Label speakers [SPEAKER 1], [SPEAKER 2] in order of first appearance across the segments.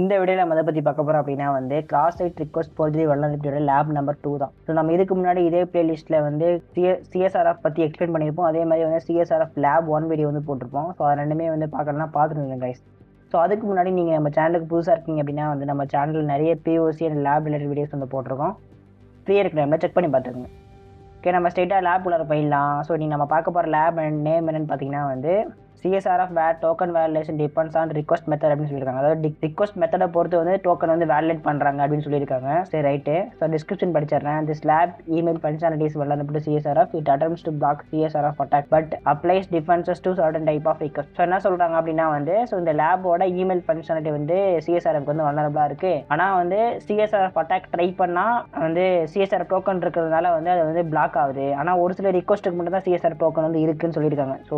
[SPEAKER 1] இந்த வீடியோவில் நம்ம எதை பற்றி பார்க்க போகிறோம் அப்படின்னா வந்து கிராஸ் சைட் ரிக்வஸ்ட் போல்ஜரி வல்னரபிலிட்டியோட லேப் நம்பர் 2 தான். ஸோ நம்ம இதுக்கு முன்னாடி இதே பிளேலிஸ்ட்டில் வந்து சிஎஸ்ஆர்எஃப் பற்றி எக்ஸ்பிளைன் பண்ணியிருப்போம். அதே மாதிரி வந்து சிஎஸ்ஆர்எஃப் லேப் 1 வீடியோ வந்து போட்டிருப்போம். ஸோ அது ரெண்டுமே வந்து பார்க்கணும்னா பார்த்துருந்தேன் கைஸ். ஸோ அதுக்கு முன்னாடி நீங்கள் நம்ம சேனலுக்கு புதுசாக இருக்கீங்க அப்படின்னா வந்து நம்ம சேனலில் நிறைய POC and lab related videos வந்து போட்டிருக்கோம். ஃப்ரீயாக இருக்கிற டைமில் செக் பண்ணி பார்த்துருங்க. ஓகே, நம்ம ஸ்ட்ரெயிட்டாக லேப் உள்ள போயிடலாம். ஸோ நீங்கள் நம்ம பார்க்க போகிற லேப் நேம் என்னென்னு பார்த்தீங்கன்னா வந்து CSRF where token validation depends on request method அப்படின்னு சொல்லியிருக்காங்க. அதாவது ரிக்வஸ்ட் மெத்தடை பொறுத்து வந்து டோக்கன் வந்து வேலிடேட் பண்ணுறாங்க அப்படின்னு சொல்லியிருக்காங்க. சரி, ரைட்டு. ஸோ டிஸ்கிரிப்ஷன் படிச்சிடுறேன். This lab email functionality is vulnerable CSRF it attempts to block CSRF attack but applies defences to certain type of request. So என்ன சொல்கிறாங்க அப்படின்னா வந்து ஸோ இந்த லேபோட இமெயில் ஃபங்க்ஷனாலிட்டி வந்து சிஎஸ்ஆர்எஃப்க்கு வந்து வல்லரபிளாக இருக்குது. ஆனால் வந்து சிஎஸ்ஆர்எஃப் அட்டாக் ட்ரை பண்ணால் வந்து சிஎஸ்ஆர்எஃப் டோக்கன் இருக்கிறதுனால வந்து அது வந்து பிளாக் ஆகுது. ஆனால் ஒரு சில ரிக்வஸ்ட்டுக்கு மட்டும் தான் சிஎஸ்ஆர் டோக்கன் வந்து இருக்குன்னு சொல்லியிருக்காங்க. ஸோ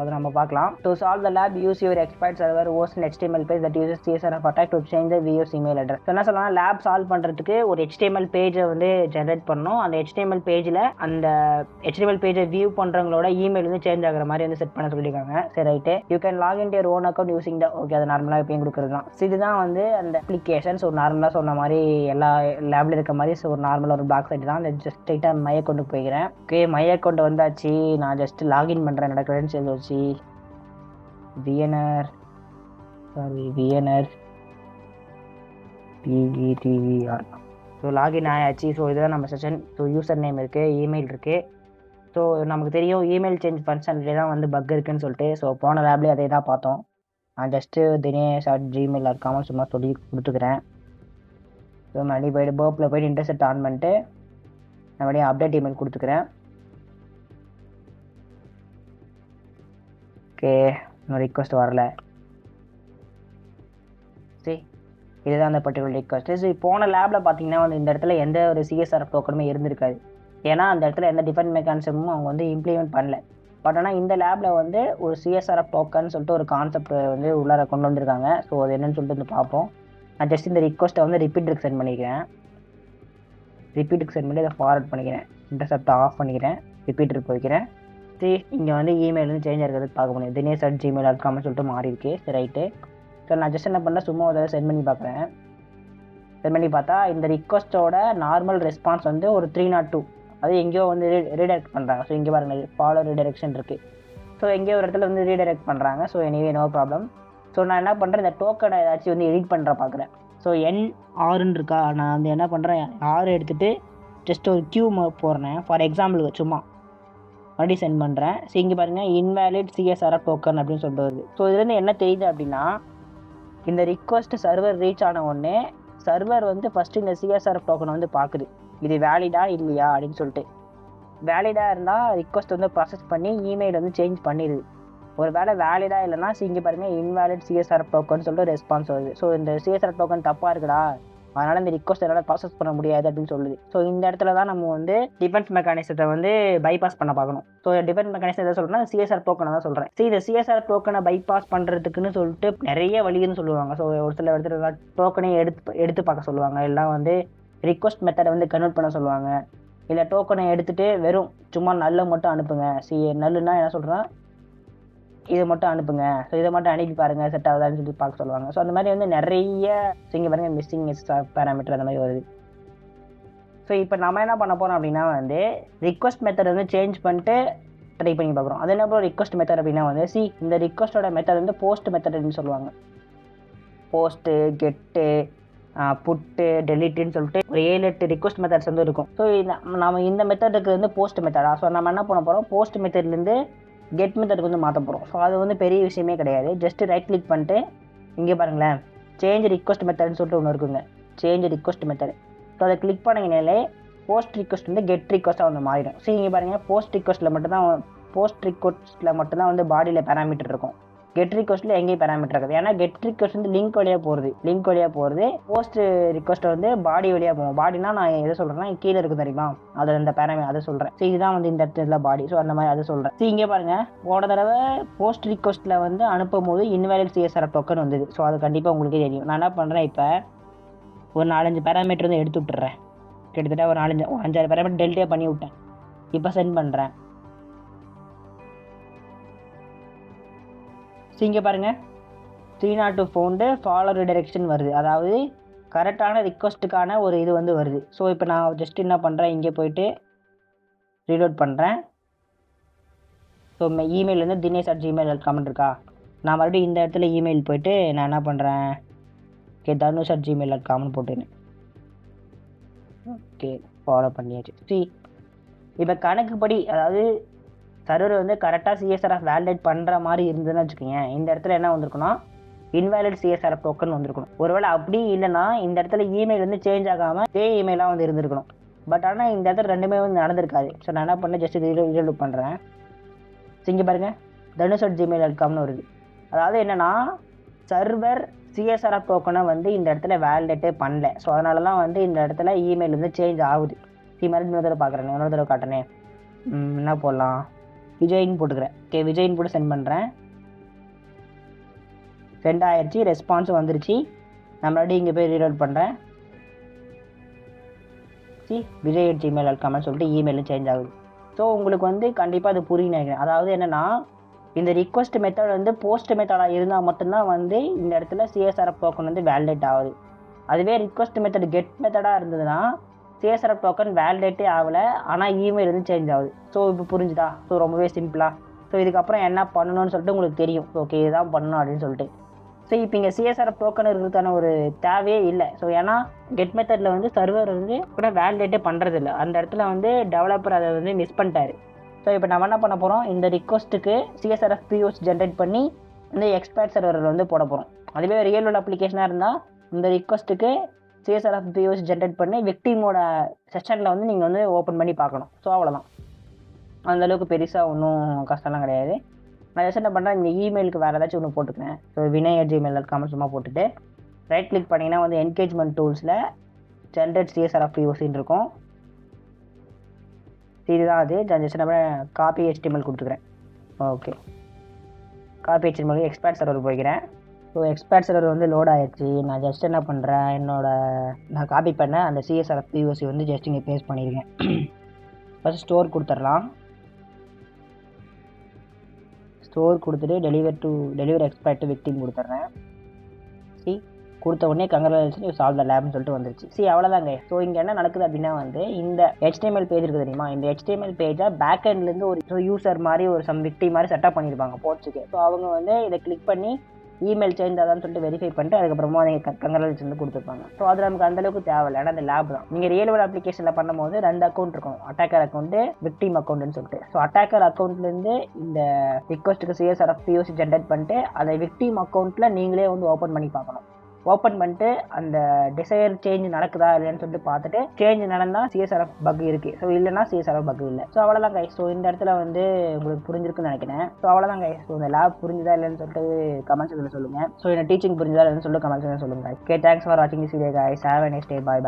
[SPEAKER 1] அதை நம்ம பார்க்கலாம். To solve the lab, use your expired server host an HTML page that uses CSRF attack to change the viewer's email address. என்ன சொல்லலாம், லேப் சால்வ் பண்ணுறதுக்கு ஒரு HTML பேஜை வந்து ஜென்ரேட் பண்ணணும். அந்த HTML பேஜில் அந்த HTML பேஜை வியூ பண்ணுறவங்களோட இமெயில் வந்து சேஞ்ச் ஆகிற மாதிரி வந்து செட் பண்ண சொல்லியிருக்காங்க. சரி, right. You can log in your own account using the okay, அது நார்மலாக எப்பயும் கொடுக்குறது தான். இதுதான் வந்து அந்த அப்ளிகேஷன். ஸோ நார்மலாக சொன்ன மாதிரி எல்லா லேபில் இருக்க மாதிரி ஸோ ஒரு நார்மலாக ஒரு பிளாக் சைட் தான். அந்த ஜஸ்ட் ஸ்ட்ரைட்டாக மை அக்கௌண்ட்டுக்கு போய்க்கிறேன். ஓகே, மை அக்கௌண்ட் வந்தாச்சு. நான் ஜஸ்ட் லாகின் பண்ணுறேன் என்னோட க்ரெடென்ஷியல் வச்சு. VNR PETVR. ஸோ லாகின் ஆயாச்சு. ஸோ இதுதான் நம்ம செஷன். ஸோ யூசர் நேம் இருக்குது, இமெயில் இருக்குது. ஸோ நமக்கு தெரியும் இமெயில் சேஞ்ச் ஃபங்க்ஷன்லேயே தான் வந்து பக் இருக்குன்னு சொல்லிட்டு. ஸோ போன லேப்லேயே அதே தான் பார்த்தோம். நான் ஜஸ்ட்டு dinesh@gmail இருக்காமல் சும்மா சொல்லி கொடுத்துக்கிறேன். ஸோ மறுபடியும் போய்ட்டு பர்ப்பில் போய்ட்டு இன்டர்செப்ட் ஆன் பண்ணிட்டு மறுபடியும் அப்டேட் இமெயில் கொடுத்துக்கிறேன். ஓகே, இன்னும் ரிக்வஸ்ட் வரல. சரி, இதுதான் அந்த பர்டிகுலர் ரிக்வஸ்ட்டு. சரி, போன லேபில் பார்த்தீங்கன்னா வந்து இந்த இடத்துல எந்த ஒரு சிஎஸ்ஆர்எஃப் டோக்கனுமே இருந்திருக்காது. ஏன்னா அந்த இடத்துல எந்த டிஃபென்ஸ் மெக்கானிசமும் அவங்க வந்து இம்ப்ளிமெண்ட் பண்ணல. பட் ஆனால் இந்த லேபில் வந்து ஒரு சிஎஸ்ஆர்எஃப் டோக்கன் சொல்லிட்டு ஒரு கான்செப்ட் வந்து உள்ளார கொண்டு வந்திருக்காங்க. ஸோ அது என்னன்னு சொல்லிட்டு வந்து பார்ப்போம். நான் ஜஸ்ட் இந்த ரிக்வஸ்ட்டை வந்து ரிப்பீட்டுக்கு சென்ட் பண்ணிக்கிறேன். ரிப்பீட்டுக்கு சென்ட் பண்ணி அதை ஃபார்வர்ட் பண்ணிக்கிறேன். இன்டர்செப்ட் ஆஃப் பண்ணிக்கிறேன். ரிப்பீட்டருக்கு போய்க்கிறேன். இங்கே வந்து இமெயில் வந்து சேஞ்ச் ஆகிறது பார்க்க முடியும். dinesh@gmail.com சொல்லிட்டு மாறி இருக்கு. சரி, ரைட்டு. ஸோ நான் ஜஸ்ட் என்ன பண்ணேன், சும்மா ஒரு சென்ட் பண்ணி பார்க்குறேன். சென்ட் பண்ணி பார்த்தா இந்த ரிக்வஸ்ட்டோட நார்மல் ரெஸ்பான்ஸ் வந்து ஒரு 302. அது எங்கேயோ வந்து ரீடைரக்ட் பண்ணுறாங்க. ஸோ இங்கே பாருங்கள், ஃபாலோ ரீடைரக்ஷன் இருக்குது. ஸோ எங்கேயோ ஒரு இடத்துல வந்து ரீடைரக்ட் பண்ணுறாங்க. So anyway no problem. So நான் என்ன பண்ணுறேன், இந்த டோக்கனை ஏதாச்சும் வந்து எடிட் பண்ணுற பார்க்குறேன். ஸோ N6ன்னு இருக்கா, நான் வந்து என்ன பண்ணுறேன், 6 எடுத்துகிட்டு ஜஸ்ட் ஒரு கியூ போடுறேன் ஃபார் எக்ஸாம்பிளுக்கு சும்மா மறுபடியும் சென்ட் பண்ணுறேன். ஸோ இங்கே பாருங்கள், இன்வேலிட் சிஎஸ்ஆர்எஃப் டோக்கன் அப்படின்னு சொல்லிட்டு வருது. ஸோ இதுலேருந்து என்ன தெரியுது அப்படின்னா, இந்த ரிக்வஸ்ட் சர்வர் ரீச் ஆன உடனே சர்வர் வந்து ஃபஸ்ட்டு இந்த சிஎஸ்ஆர்எஃப் டோக்கனை வந்து பார்க்குது, இது வேலிடா இல்லையா அப்படின்னு சொல்லிட்டு. வேலிடாக இருந்தால் ரிக்வஸ்ட் வந்து ப்ராசஸ் பண்ணி இமெயில் வந்து சேஞ்ச் பண்ணிடுது. ஒரு வேலை வேலிடாக இல்லைனா இங்கே பாருங்கள், இன்வேலிட் சிஎஸ்ஆர்எஃப் டோக்கன் சொல்லிட்டு ரெஸ்பான்ஸ் வருது. ஸோ இந்த சிஎஸ்ஆர்எஃப் டோக்கன் தப்பாக இருக்குடா, அதனால் இந்த ரிக்வஸ்ட் என்னால் ப்ராசஸ் பண்ண முடியாது அப்படின்னு சொல்லுது. ஸோ இந்த இடத்துல தான் நம்ம வந்து டிஃபென்ஸ் மெக்கானிசத்தை வந்து பைபாஸ் பண்ண பார்க்கணும். ஸோ டிஃபென்ஸ் மெக்கானிசம் எதை சொல்கிறேன்னா சிஎஸ்ஆர் டோக்கனை தான் சொல்கிறேன். ஸோ இந்த சிஎஸ்ஆர் டோக்கனை பைபாஸ் பண்ணுறதுக்குன்னு சொல்லிட்டு நிறைய வழின்னு சொல்லுவாங்க. ஸோ ஒரு சில இடத்துல டோக்கனை எடுத்து பார்க்க சொல்லுவாங்க. எல்லாம் வந்து ரிக்வஸ்ட் மெத்தடை வந்து கன்வெர்ட் பண்ண சொல்லுவாங்க. இல்லை டோக்கனை எடுத்துகிட்டு வெறும் சும்மா நல்ல மட்டும் அனுப்புங்க. நல்லுன்னா என்ன சொல்கிறேன், இதை மட்டும் அனுப்புங்க. ஸோ இதை மட்டும் அனுப்பி பாருங்கள் செட் ஆகுதான்னு சொல்லி பார்க்க சொல்லுவாங்க. ஸோ அந்த மாதிரி வந்து நிறைய இங்கே பாருங்கள் மிஸ்ஸிங் பேராமீட்டர் அந்த மாதிரி வருது. ஸோ இப்போ நம்ம என்ன பண்ண போகிறோம் அப்படின்னா வந்து ரிக்வஸ்ட் மெத்தட் வந்து சேஞ்ச் பண்ணிட்டு ட்ரை பண்ணி பார்க்குறோம். அது என்ன அப்புறம் ரிக்வஸ்ட் மெத்தட் அப்படின்னா வந்து இந்த ரிக்வஸ்ட்டோட மெத்தட் வந்து போஸ்ட் மெத்தட் அப்படின்னு சொல்லுவாங்க. போஸ்ட்டு, கெட்டு, புட்டு, டெலிட்டுன்னு சொல்லிட்டு ஒரு 7-8 ரிக்வஸ்ட் மெத்தட்ஸ் வந்து இருக்கும். ஸோ நம்ம இந்த மெத்தடுக்கு வந்து போஸ்ட் மெத்தடா. ஸோ நம்ம என்ன பண்ண போகிறோம், போஸ்ட் மெத்தட்லேருந்து கெட் மெத்தடுக்கு வந்து மாற்ற போகிறோம். ஸோ அது வந்து பெரிய விஷயமே கிடையாது. ஜஸ்ட் ரைட் கிளிக் பண்ணிட்டு இங்கே பாருங்களேன், சேஞ்ச் ரிக்வஸ்ட் மெத்தட்னு சொல்லிட்டு ஒன்று இருக்குங்க, சேஞ்ச் ரிக்வஸ்ட் மெத்தட். ஸோ அதை கிளிக் பண்ணிங்கனாலே போஸ்ட் ரிக்வஸ்ட் வந்து கெட் ரிக்வஸ்ட்டாக வந்து மாறிடும். ஸோ இங்கே பாருங்கள், போஸ்ட் ரிக்வஸ்ட்டில் மட்டும்தான் வந்து பாடியில் பேராமீட்டர் இருக்கும். கெட் ரிக்வஸ்ட்டில் எங்கேயும் பேராமீட்டர் இருக்காது. ஏன்னா கெட் ரிக்வஸ்ட் வந்து லிங்க் வழியாக போகிறது. போஸ்ட் ரிக்வஸ்ட் வந்து பாடி வழியாக போகும். பாடினா நான் எதை சொல்கிறேன்னா கீழே இருக்குது தெரியுமா, அதில் இந்த அதை சொல்கிறேன். ஸோ இதுதான் வந்து இந்த இடத்துல பாடி. ஸோ அந்த மாதிரி அதை சொல்கிறேன். ஸோ இங்கே பாருங்கள், போன தடவை போஸ்ட் ரிக்வஸ்ட்டில் வந்து அனுப்பும் போது இன்வேலிட் சிஎஸ்ஆர்எஃப் டோக்கன் வந்தது. ஸோ அது கண்டிப்பாக உங்களுக்கே தெரியும். நான் என்ன பண்ணுறேன், இப்போ ஒரு 4-5 பேராமீட்டர் வந்து எடுத்து விட்டுறேன். கிட்டத்தட்ட ஒரு 5-6 பேராமீட்டர் டெல்டே பண்ணி விட்டேன். இப்போ சென்ட் பண்ணுறேன். ஸோ இங்கே பாருங்கள், 302 ஃபவுண்டு ஃபாலோ ரிடைரெக்ஷன் வருது, அதாவது கரெக்டான ரிக்வஸ்ட்டுக்கான ஒரு இது வந்து வருது. ஸோ இப்போ நான் ஜஸ்ட் என்ன பண்ணுறேன், இங்கே போயிட்டு ரீலோட் பண்ணுறேன். ஸோ இமெயில் வந்து dinesh@gmail.com இருக்கா, நான் மறுபடியும் இந்த இடத்துல இமெயில் போயிட்டு நான் என்ன பண்ணுறேன், ஓகே dhanush@gmail.comனு போட்டுருந்தேன். ஓகே ஃபாலோ பண்ணியாச்சு. சரி இப்போ கணக்குப்படி, அதாவது சர்வர் வந்து கரெக்டாக சிஎஸ்ஆர்எஃப் வேலிடேட் பண்ணுற மாதிரி இருந்ததுன்னு வச்சுக்கோங்க, இந்த இடத்துல என்ன வந்திருக்குன்னா இன்வேலிட் சிஎஸ்ஆர்எஃப் டோக்கன் வந்திருக்கணும். ஒருவேளை அப்படி இல்லைன்னா இந்த இடத்துல இமெயில் வந்து சேஞ்ச் ஆகாமல் இதே இமெயிலாக வந்து இருந்திருக்கணும். பட் ஆனால் இந்த இடத்துல ரெண்டுமே வந்து நடந்திருக்காது. ஸோ நான் என்ன பண்ணேன், ஜஸ்ட் ரீலோட் பண்ணுறேன். இங்கே பாருங்கள் dhanush@gmail.comனு வருது. அதாவது என்னென்னா சர்வர் சிஎஸ்ஆர்எஃப் டோக்கனை வந்து இந்த இடத்துல வேலிடேட்டே பண்ணல. ஸோ அதனால தான் வந்து இந்த இடத்துல இமெயில் வந்து சேஞ்ச் ஆகுது. மறுபடியும் இன்னொரு தடவை பார்க்குறேன், இன்னொரு தடவை காட்டுறேன். என்ன போடலாம், விஜய்னு போட்டுக்கிறேன். ஓகே விஜய்னு போட்டு சென்ட் பண்ணுறேன். சென்ட் ஆயிடுச்சு, ரெஸ்பான்ஸும் வந்துருச்சு. நான் மறுபடியும் இங்கே போய் ரீலோட் பண்ணுறேன். விஜய்@gmail.comனு சொல்லிட்டு இமெயிலும் சேஞ்ச் ஆகுது. ஸோ உங்களுக்கு வந்து கண்டிப்பாக அது புரியும் நினைக்கிறேன். அதாவது என்னென்னா இந்த ரிக்வஸ்ட் மெத்தட் வந்து போஸ்ட் மெத்தடாக இருந்தால் மட்டும்தான் வந்து இந்த இடத்துல சிஎஸ்ஆர்எஃப் டோக்கன் வந்து வேலிடேட் ஆகுது. அதுவே ரிக்வஸ்ட் மெத்தட் கெட் மெத்தடாக இருந்ததுன்னா சிஎஸ்ஆர்எஃப் டோக்கன் வேலிடேட்டே ஆகலை, ஆனால் இமெயில் வந்து சேஞ்ச் ஆகுது. ஸோ இப்போ புரிஞ்சுதா? ஸோ ரொம்பவே சிம்பிளாக. ஸோ இதுக்கப்புறம் என்ன பண்ணணும்னு சொல்லிட்டு உங்களுக்கு தெரியும். ஓகே இதுதான் பண்ணணும் அப்படின்னு சொல்லிட்டு. ஸோ இப்போ இங்கே சிஎஸ்ஆர்எஃப் டோக்கன் இருக்கிறதுக்கான ஒரு தேவையே இல்லை. ஸோ ஏன்னா கெட் மெத்தடில் வந்து சர்வர் வந்து கூட வேலிடேட்டே பண்ணுறதில்ல. அந்த இடத்துல வந்து டெவலப்பர் அதை வந்து மிஸ் பண்ணிட்டாரு. ஸோ இப்போ நம்ம என்ன பண்ண போகிறோம், இந்த ரிக்வஸ்ட்டுக்கு சிஎஸ்ஆர்எஃப் பிஓசி ஜென்ரேட் பண்ணி இந்த எக்ஸ்பர்ட் சர்வரில் வந்து போட போகிறோம். அதுவே ரியல் வேர்ல்டு அப்ளிகேஷனாக இருந்தால் இந்த ரிக்வஸ்ட்டுக்கு சிஎஸ்ஆர்எஃப் பிஓசி ஜென்ரேட் பண்ணி விக்டிமோட செஷனில் வந்து நீங்கள் வந்து ஓப்பன் பண்ணி பார்க்கணும். ஸோ அவ்வளோதான், அந்தளவுக்கு பெருசாக ஒன்றும் கஷ்டம்லாம் கிடையாது. நான் ஜஸ்ட் என்ன பண்ணுறேன், இந்த இமெயிலுக்கு வேறு ஏதாச்சும் ஒன்று போட்டுக்கிறேன். ஸோ vinesh@gmail.com சும்மா போட்டுட்டு ரைட் கிளிக் பண்ணிங்கன்னா வந்து என்கேஜ்மெண்ட் டூல்ஸில் ஜென்ரேட் சிஎஸ்ஆர்எஃப் பிஓசின்னு இருக்கும். இதுதான் அது. ஜஸ்ட் நம்ம காப்பி HTML கொடுத்துக்கிறேன். Okay copy HTML exploit server போய்க்கிறேன். ஸோ எக்ஸ்பர்ட் சர்வர் வந்து லோட் ஆகிடுச்சு. நான் ஜஸ்ட் என்ன பண்ணுறேன், நான் காப்பி பண்ண அந்த சிஎஸ்ஆர்எஃப் பிஓசி வந்து ஜஸ்ட் இங்கே பேஸ்ட் பண்ணியிருக்கேன். ஃபஸ்ட் ஸ்டோர் கொடுத்துடலாம். ஸ்டோர் கொடுத்துட்டு டெலிவர் எக்ஸ்பர்ட் டு விக்டிம் கொடுத்துட்றேன். கொடுத்த உடனே கங்க்ராச்சுலேஷன் சால்வ் த லேப்னு சொல்லிட்டு வந்துருச்சு. அவ்வளோதாங்க. ஸோ இங்கே என்ன நடக்குது அப்படின்னா வந்து இந்த HTML பேஜ் இருக்குது தெரியுமா, இந்த HTML பேஜை பேக் எண்ட்லேருந்து ஒரு யூசர் மாதிரி ஒரு சம் விக்டிம் மாதிரி செட்டப் பண்ணியிருப்பாங்க போர்ட்ஸுக்கு. ஸோ அவங்க வந்து இதை கிளிக் பண்ணி இமெயில் சேஞ்ச் ஆதான்னு சொல்லிட்டு வெரிஃபை பண்ணிட்டு அதுக்கப்புறமா நீங்கள் கங்க்ராச்சுலேஷன் வந்து கொடுத்துருப்பாங்க. ஸோ அது நமக்கு அந்தளவுக்கு தேவையில்லை, ஏன்னா அந்த லேப் தான். நீங்கள் ரியல் வேர்ல்டு அப்ளிகேஷனில் பண்ணும்போது 2 அக்கௌண்ட் இருக்கும், அட்டாக்கர் அக்கௌண்ட்டு விக்டிம் அக்கௌண்ட்டுன்னு சொல்லிட்டு. ஸோ அட்டாக்கர் அக்கௌண்ட்லேருந்து இந்த ரிக்வஸ்ட்டுக்கு சிஎஸ்ஆர்எஃப் பிஓசி ஜென்ரேட் பண்ணிட்டு அதை விக்டிம் அக்கௌண்ட்டில் நீங்களே வந்து ஓப்பன் பண்ணி பார்க்கணும். ஓப்பன் பண்ணிட்டு அந்த டிசைர் சேஞ்ச் நடக்குதா இல்லைன்னு சொல்லிட்டு பார்த்துட்டு சேஞ்ச் நடந்தால் சிஎஸ்ஆர்எஃப் பக் இருக்குது, ஸோ இல்லைனா சிஎஸ்ஆர்எஃப் பக் இல்லை. ஸோ அவ்வளோதான் கைஸ். ஸோ இந்த இடத்துல வந்து உங்களுக்கு புரிஞ்சிருக்குன்னு நினைக்கிறேன். ஸோ அவ்வளோதான் கைஸ். ஸோ இந்த லேப் புரிஞ்சுதா இல்லைன்னு சொல்லிட்டு கமெண்ட்ஸ் இதில் சொல்லுங்கள். ஸோ இந்த டீச்சிங் புரிஞ்சுதா இல்லைன்னு சொல்லிட்டு கமெண்ட்ஸ் சொல்லுங்கள். ஓகே தேங்க்ஸ் ஃபார் வாட்சிங் this video guys. Have a nice day. Bye.